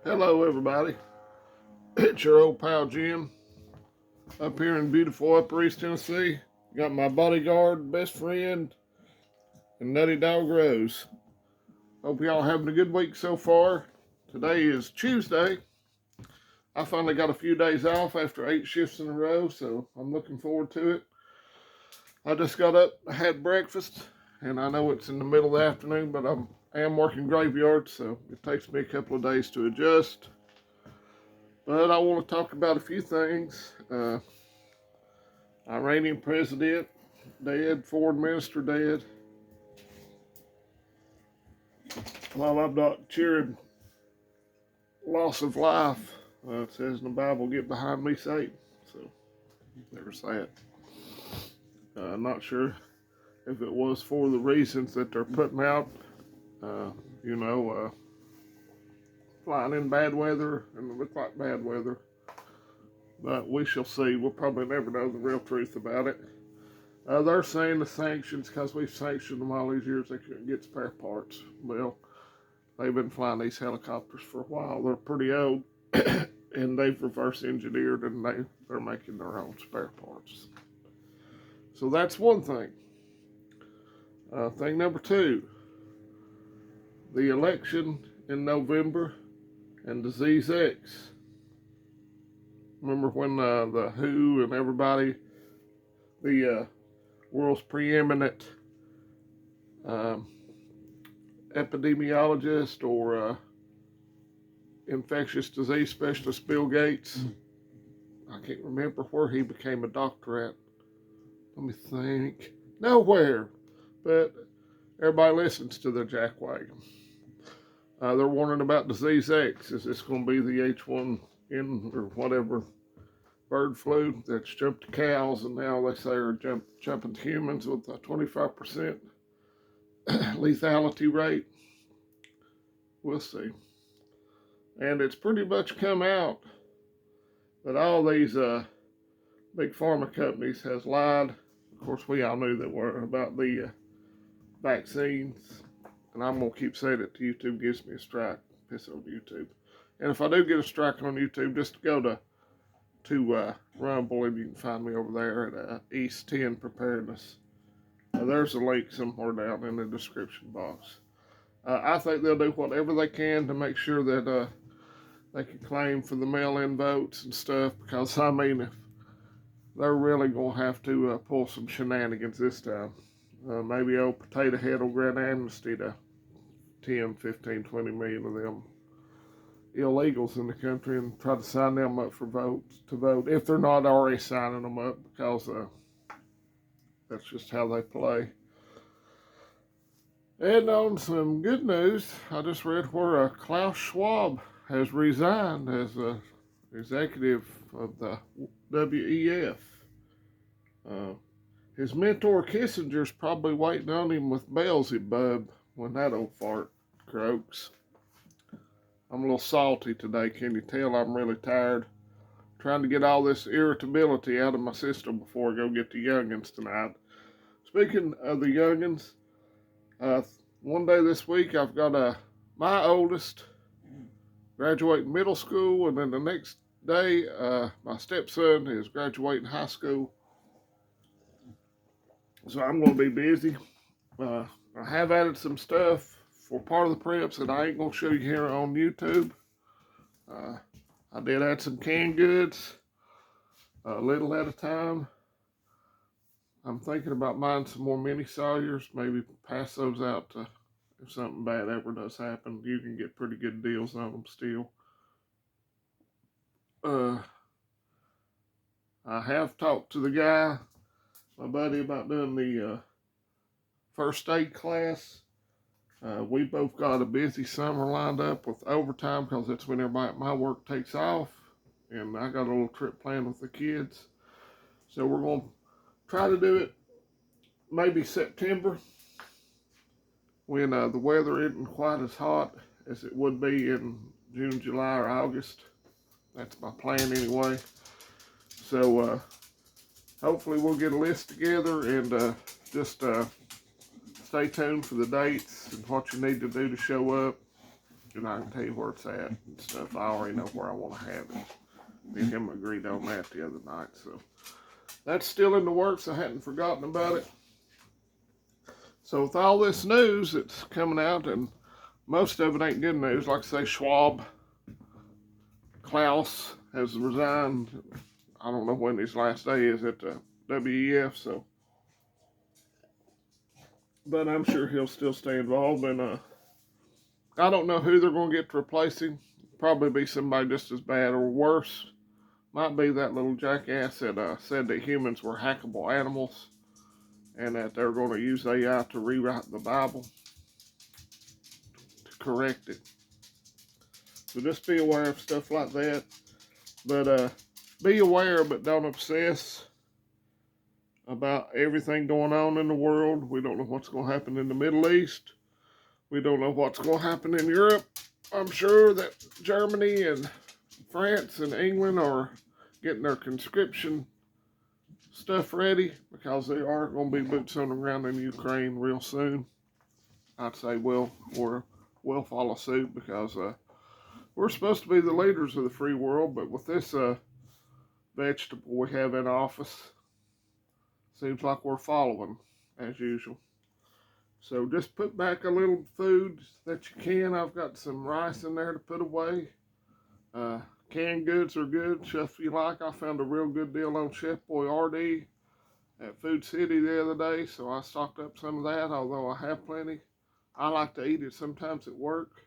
Hello, everybody. It's your old pal Jim up here in beautiful Upper East Tennessee. Got my bodyguard, best friend, and Nutty Dog Rose. Hope y'all having a good week so far. Today is Tuesday. I finally got a few days off after 8 shifts in a row, so I'm looking forward to it. I just got up, had breakfast, and I know it's in the middle of the afternoon, but I am working graveyard, so it takes me a couple of days to adjust. But I want to talk about a few things. Iranian president dead, foreign minister dead. While I'm not cheering loss of life, it says in the Bible, "Get behind me, Satan." So there's that. Not sure if it was for the reasons that they're putting out, uh, flying in bad weather, and it looked like bad weather. But we shall see. We'll probably never know the real truth about it. They're saying the sanctions, because we've sanctioned them all these years, they couldn't get spare parts. Well, they've been flying these helicopters for a while. They're pretty old, and they've reverse engineered, and they're making their own spare parts. So that's one thing. Thing number two, the election in November and Disease X. Remember when the WHO and everybody, the world's preeminent epidemiologist or infectious disease specialist Bill Gates, I can't remember where he became a doctor at. Let me think. Nowhere. But everybody listens to the jackwagon. They're warning about Disease X. Is this going to be the H1N or whatever bird flu that's jumped to cows, and now they say are jumping to humans with a 25% lethality rate? We'll see. And it's pretty much come out that all these big pharma companies has lied. Of course, we all knew that were about the vaccines, and I'm gonna keep saying it till YouTube gives me a strike. Piss on YouTube. And if I do get a strike on YouTube, just go to Rumble, and you can find me over there at East 10 Preparedness. There's a link somewhere down in the description box. I think they'll do whatever they can to make sure that they can claim for the mail-in votes and stuff, because, I mean, if they're really going to have to pull some shenanigans this time. Maybe old Potato Head will grant amnesty to 10, 15, 20 million of them illegals in the country and try to sign them up for votes to vote, if they're not already signing them up, because that's just how they play. And on some good news, I just read where Klaus Schwab has resigned as executive of the WEF. His mentor Kissinger's probably waiting on him with Beelzebub when that old fart croaks. I'm a little salty today, can you tell? I'm really tired. Trying to get all this irritability out of my system before I go get the youngins tonight. Speaking of the youngins, one day this week I've got my oldest graduating middle school, and then the next day my stepson is graduating high school. So I'm going to be busy. I have added some stuff for part of the preps that I ain't going to show you here on YouTube. I did add some canned goods, a little at a time. I'm thinking about buying some more mini Sawyers, maybe pass those out to, if something bad ever does happen, you can get pretty good deals on them still. I have talked to the guy, my buddy, about doing the first aid class. We both got a busy summer lined up with overtime, because that's when everybody at my work takes off, and I got a little trip planned with the kids. So we're going to try to do it maybe September, when the weather isn't quite as hot as it would be in June, July, or August. That's my plan anyway. So hopefully we'll get a list together, and just stay tuned for the dates and what you need to do to show up. and I can tell you where it's at and stuff. I already know where I want to have it. Me and him agreed on that the other night, so that's still in the works. I hadn't forgotten about it. So with all this news that's coming out, and most of it ain't good news, like I say, Schwab, Klaus has resigned. I don't know when his last day is at the WEF, so, but I'm sure he'll still stay involved. And I don't know who they're going to get to replace him. Probably be somebody just as bad or worse. Might be that little jackass that said that humans were hackable animals, and that they're going to use AI to rewrite the Bible to correct it. So just be aware of stuff like that. But be aware, but don't obsess about everything going on in the world. We don't know what's going to happen in the Middle East. We don't know what's going to happen in Europe. I'm sure that Germany and France and England are getting their conscription stuff ready, because there are going to be boots on the ground in Ukraine real soon. I'd say we'll follow suit, because we're supposed to be the leaders of the free world, but with this vegetable we have in office, seems like we're following as usual. So just put back a little food that you can. I've got some rice in there to put away. Canned goods are good, stuff you like. I found a real good deal on Chef Boyardee at Food City the other day, so I stocked up some of that, although I have plenty. I like to eat it sometimes at work.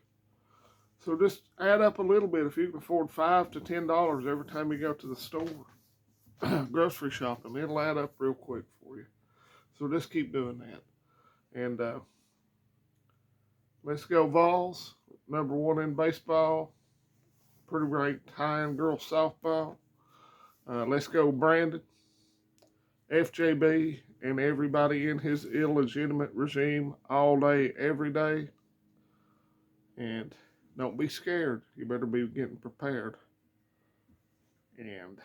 So just add up a little bit. If you can afford $5 to $10 every time you go to the store, grocery shopping, it'll add up real quick for you. So just keep doing that. And let's go Vols, #1 in baseball. Pretty great high-end girls softball. Let's go Brandon, FJB, and everybody in his illegitimate regime all day, every day. And don't be scared. You better be getting prepared. And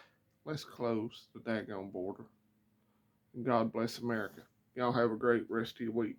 let's close the daggone border. And God bless America. Y'all have a great rest of your week.